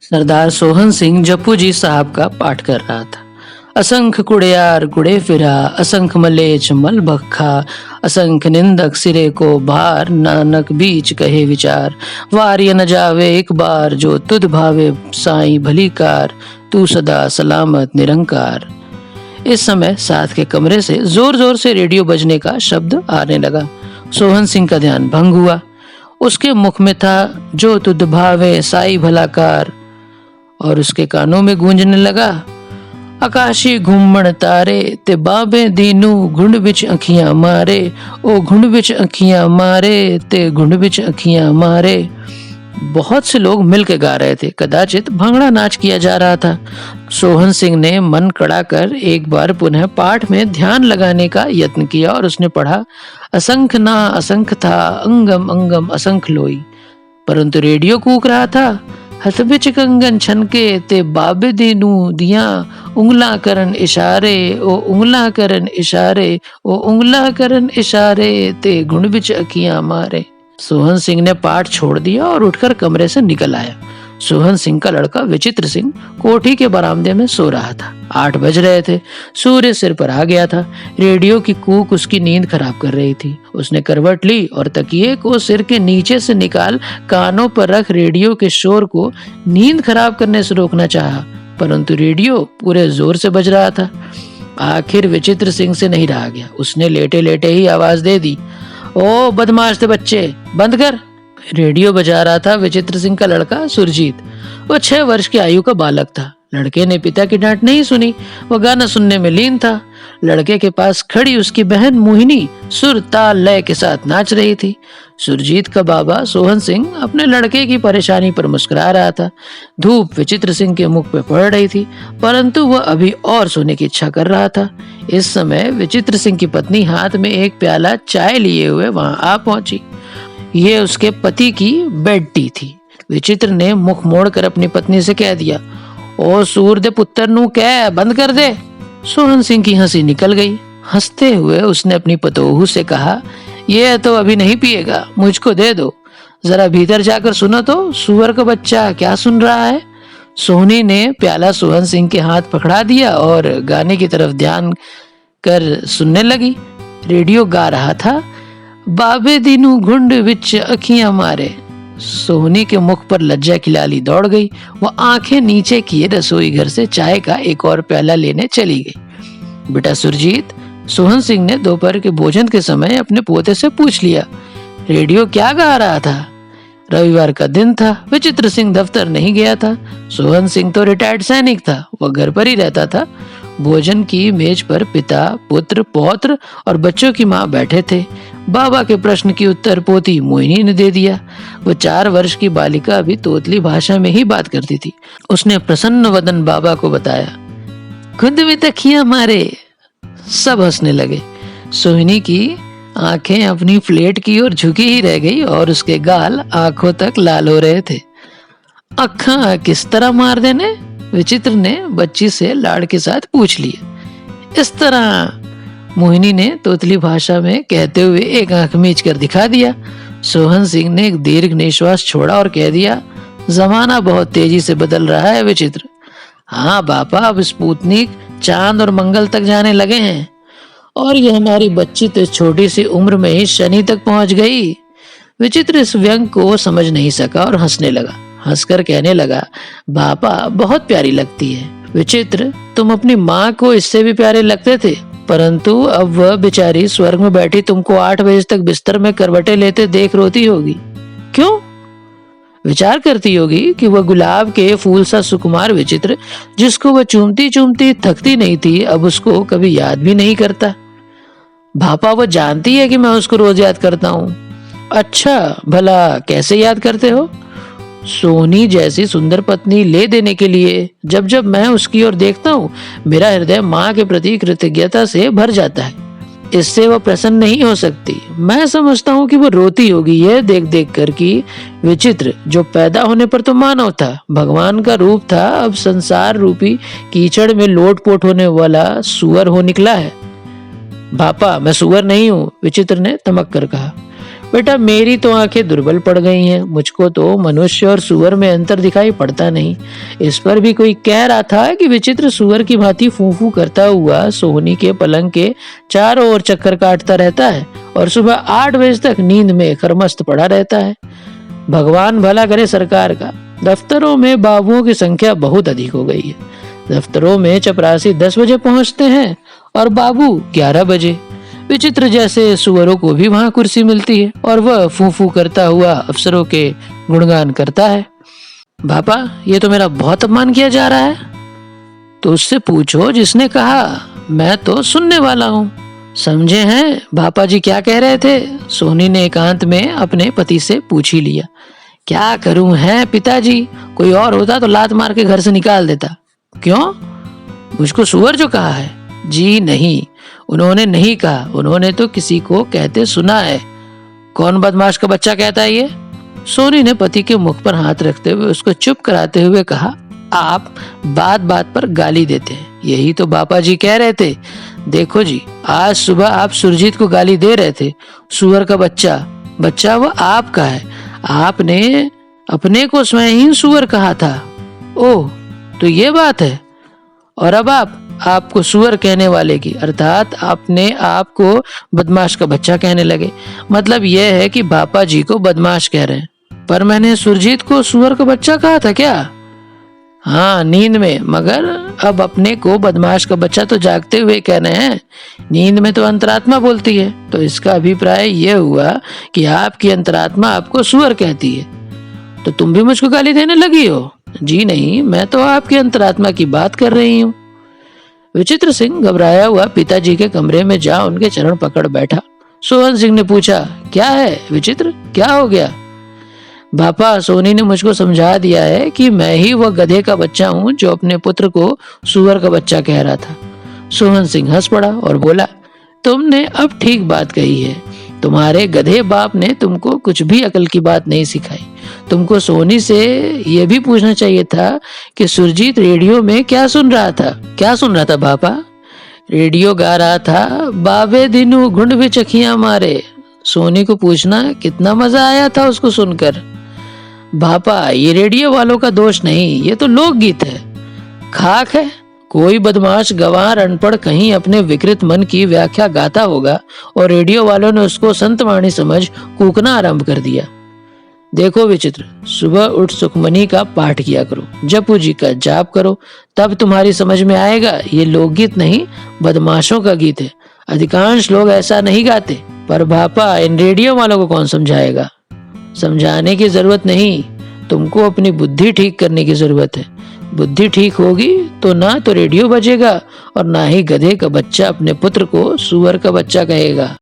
सरदार सोहन सिंह जप्पू जी साहब का पाठ कर रहा था। असंख कुड़यार कुड़े फिरा, असंख मलेच मल भखा, असंख निंदक सिरे को भार, नानक बीच कहे विचार। वार्य न जावे एक बार, जो तुध भावे साई भली कार, तू सदा सलामत निरंकार। इस समय साथ के कमरे से जोर जोर से रेडियो बजने का शब्द आने लगा। सोहन सिंह का ध्यान भंग हुआ। उसके मुख में था जो तुध भावे साई भलाकार, और उसके कानों में गूंजने लगा आकाशी घुम्मण तारे, ते बाबे दीनू घुंड बिच अखियां मारे, ओ घुंड बिच अखियां मारे, ते घुंड बिच अखियां मारे। बहुत से लोग मिलकर गा रहे थे। कदाचित भांगड़ा नाच किया जा रहा था। सोहन सिंह ने मन कड़ा कर एक बार पुनः पाठ में ध्यान लगाने का यत्न किया और उसने पढ़ा, असंख ना असंख था, अंगम अंगम असंख लोई। परंतु रेडियो कूक रहा था, हथ बिच कंगन छनके, ते बाबे दीनू दिया उंगला करन इशारे, ओ उंगला करन इशारे, ओ उंगला करन इशारे, ते गुण बिच अखियां मारे। सोहन सिंह ने पाठ छोड़ दिया और उठकर कमरे से निकल आया। सोहन सिंह का लड़का विचित्र सिंह कोठी के बरामदे में सो रहा था। 8 बज रहे थे। सूर्य सिर पर आ गया था। रेडियो की कूक उसकी नींद खराब कर रही थी। उसने करवट ली और तकिए को सिर के नीचे से निकाल कानों पर रख रेडियो के शोर को नींद खराब करने से रोकना चाहा, परंतु रेडियो पूरे जोर से बज रहा था। आखिर विचित्र सिंह से नहीं रहा गया। उसने लेटे लेटे ही आवाज दे दी, ओ बदमाश थे बच्चे, बंद कर। रेडियो बजा रहा था विचित्र सिंह का लड़का सुरजीत। वो 6 वर्ष की आयु का बालक था। लड़के ने पिता की डांट नहीं सुनी। वो गाना सुनने में लीन था। लड़के के पास खड़ी उसकी बहन मोहिनी सुर ताल लय के साथ नाच रही थी। सुरजीत का बाबा सोहन सिंह अपने लड़के की परेशानी पर मुस्कुरा रहा था। धूप विचित्र सिंह के मुख पे पड़ रही थी, परंतु वह अभी और सोने की इच्छा कर रहा था। इस समय विचित्र सिंह की पत्नी हाथ में एक प्याला चाय लिए हुए वहां आ पहुंची। ये उसके पति की बेड टी थी। विचित्र ने मुख मोड़कर अपनी पत्नी से कह दिया, ओ सूर दे पुत्र नू कह बंद कर दे। सोहन सिंह की हंसी निकल गई। हंसते हुए उसने अपनी पतोहू से कहा, ये तो अभी नहीं पिएगा, मुझको दे दो। जरा भीतर जाकर सुनो तो, सुअर का बच्चा क्या सुन रहा है। सोहनी ने प्याला सोहन सिंह के हाथ पकड़ा दिया और गाने की तरफ ध्यान कर सुनने लगी। रेडियो गा रहा था, बाबे दीनू घुंड विच अखियां मारे। सोहनी के मुख पर लज्जा की लाली दौड़ गई। वो आंखें नीचे किए रसोई घर से चाय का एक और प्याला लेने चली गई। बेटा सुरजीत, सोहन सिंह ने दोपहर के भोजन के समय अपने पोते से पूछ लिया, रेडियो क्या गा रहा था। रविवार का दिन था। विचित्र सिंह दफ्तर नहीं गया था। सोहन सिंह तो रिटायर्ड सैनिक था। वह घर पर ही रहता था। भोजन की मेज पर पिता, पुत्र, पौत्र और बच्चों की माँ बैठे थे। बाबा के प्रश्न की उत्तर पोती मोहिनी ने दे दिया। वो 4 वर्ष की बालिका अभी तोतली भाषा में ही बात करती थी। उसने प्रसन्न वदन बाबा को बताया, खुद में तकिया मारे। सब हंसने लगे। सोहिनी की आंखें अपनी प्लेट की ओर झुकी ही रह गई और उसके गाल आंखों तक लाल हो रहे थे। अखा किस तरह मार देने? विचित्र ने बच्ची से लाड़ के साथ पूछ लिया। इस तरह, मोहिनी ने तोतली भाषा में कहते हुए एक आंख मीच कर दिखा दिया। सोहन सिंह ने एक दीर्घ निश्वास छोड़ा और कह दिया, जमाना बहुत तेजी से बदल रहा है विचित्र। हाँ पापा, अब स्पुतनिक चांद और मंगल तक जाने लगे हैं और ये हमारी बच्ची तो छोटी सी उम्र में ही शनि तक पहुंच गई। विचित्र इस व्यंग को समझ नहीं सका और हंसने लगा। हंसकर कहने लगा, पापा बहुत प्यारी लगती है। विचित्र, तुम अपनी माँ को इससे भी प्यारे लगते थे, परंतु अब वह बेचारी स्वर्ग में बैठी तुमको 8 बजे तक बिस्तर में करवटें लेते देख रोती होगी। क्यों? विचार करती होगी कि वह गुलाब के फूल सा सुकुमार विचित्र, जिसको वह चूमती चूमती थकती नहीं थी, अब उसको कभी याद भी नहीं करता। भापा, वो जानती है कि मैं उसको रोज याद करता हूँ। अच्छा, भला कैसे याद करते हो? सोनी जैसी सुंदर पत्नी ले देने के लिए जब जब मैं उसकी ओर देखता हूँ, मेरा हृदय माँ के प्रति कृतज्ञता से भर जाता है। इससे वह प्रसन्न नहीं हो सकती। मैं समझता हूँ कि वो रोती होगी यह देख देख कर कि विचित्र, जो पैदा होने पर तो मानव था, भगवान का रूप था, अब संसार रूपी कीचड़ में लोटपोट होने वाला सुअर हो निकला है। भापा, मैं सुअर नहीं हूँ, विचित्र ने तमक कर कहा। बेटा मेरी तो आंखें दुर्बल पड़ गई हैं, मुझको तो मनुष्य और सुअर में अंतर दिखाई पड़ता नहीं। इस पर भी कोई कह रहा था कि विचित्र सुअर की भांति फू फू करता हुआ सोहनी के पलंग के चारों ओर चक्कर काटता रहता है और सुबह 8 बजे तक नींद में खरमस्त पड़ा रहता है। भगवान भला करे सरकार का। दफ्तरों में बाबुओं की संख्या बहुत अधिक हो गई है। दफ्तरों में चपरासी 10 बजे पहुंचते हैं और बाबू 11 बजे। विचित्र जैसे सुअरों को भी वहां कुर्सी मिलती है और वह फू फू करता हुआ अफसरों के गुणगान करता है। पापा ये तो मेरा बहुत अपमान किया जा रहा है। तो उससे पूछो जिसने कहा, मैं तो सुनने वाला हूँ। समझे हैं पापा जी क्या कह रहे थे? सोनी ने एकांत में अपने पति से पूछ ही लिया। क्या करूं है पिताजी, कोई और होता तो लात मार के घर से निकाल देता। क्यों? मुझको सुअर जो कहा है? जी नहीं, उन्होंने नहीं कहा, उन्होंने तो किसी को कहते सुना है। कौन बदमाश का बच्चा कहता है ये? सोनी ने पति के मुख पर हाथ रखते हुए उसको चुप कराते हुए कहा, आप बात बात पर गाली देते हैं, यही तो बापा जी कह रहे थे। देखो जी, आज सुबह आप सुरजीत को गाली दे रहे थे। सुअर का बच्चा वो आपका है, आपने अपने को स्वयं ही सुअर कहा था। ओह तो ये बात है। और अब आपको सुअर कहने वाले की अर्थात अपने आप को बदमाश का बच्चा कहने लगे। मतलब यह है कि बापा जी को बदमाश कह रहे हैं। पर मैंने सुरजीत को सुअर का बच्चा कहा था क्या? हाँ नींद में, मगर अब अपने को बदमाश का बच्चा तो जागते हुए कह रहे हैं। नींद में तो अंतरात्मा बोलती है, तो इसका अभिप्राय यह हुआ कि आपकी अंतरात्मा आपको सुअर कहती है। तो तुम भी मुझको गाली देने लगी हो? जी नहीं, मैं तो आपकी अंतरात्मा की बात कर रही हूँ। विचित्र सिंह घबराया हुआ पिताजी के कमरे में जा उनके चरण पकड़ बैठा। सोहन सिंह ने पूछा, क्या है विचित्र, क्या हो गया? बापा सोनी ने मुझको समझा दिया है कि मैं ही वह गधे का बच्चा हूँ जो अपने पुत्र को सुअर का बच्चा कह रहा था। सोहन सिंह हंस पड़ा और बोला, तुमने अब ठीक बात कही है। तुम्हारे गधे बाप ने तुमको कुछ भी अकल की बात नहीं सिखाई। तुमको सोनी से यह भी पूछना चाहिए था कि सुरजीत रेडियो में क्या सुन रहा था। क्या सुन रहा था पापा? रेडियो गा रहा था, बाबे दिनू घुंड भी चखियां मारे। सोनी को पूछना कितना मजा आया था उसको सुनकर। बापा ये रेडियो वालों का दोष नहीं, ये तो लोकगीत है। खाक है, कोई बदमाश गंवार अनपढ़ कहीं अपने विकृत मन की व्याख्या गाता होगा और रेडियो वालों ने उसको संतवाणी समझ कूकना आरंभ कर दिया। देखो विचित्र, सुबह उठ सुखमनी का पाठ किया करो, जपू जी का जाप करो, तब तुम्हारी समझ में आएगा ये लोकगीत नहीं बदमाशों का गीत है। अधिकांश लोग ऐसा नहीं गाते। पर बापा इन रेडियो वालों को कौन समझाएगा? समझाने की जरूरत नहीं, तुमको अपनी बुद्धि ठीक करने की जरूरत है। बुद्धि ठीक होगी तो ना तो रेडियो बजेगा और ना ही गधे का बच्चा अपने पुत्र को सुअर का बच्चा कहेगा।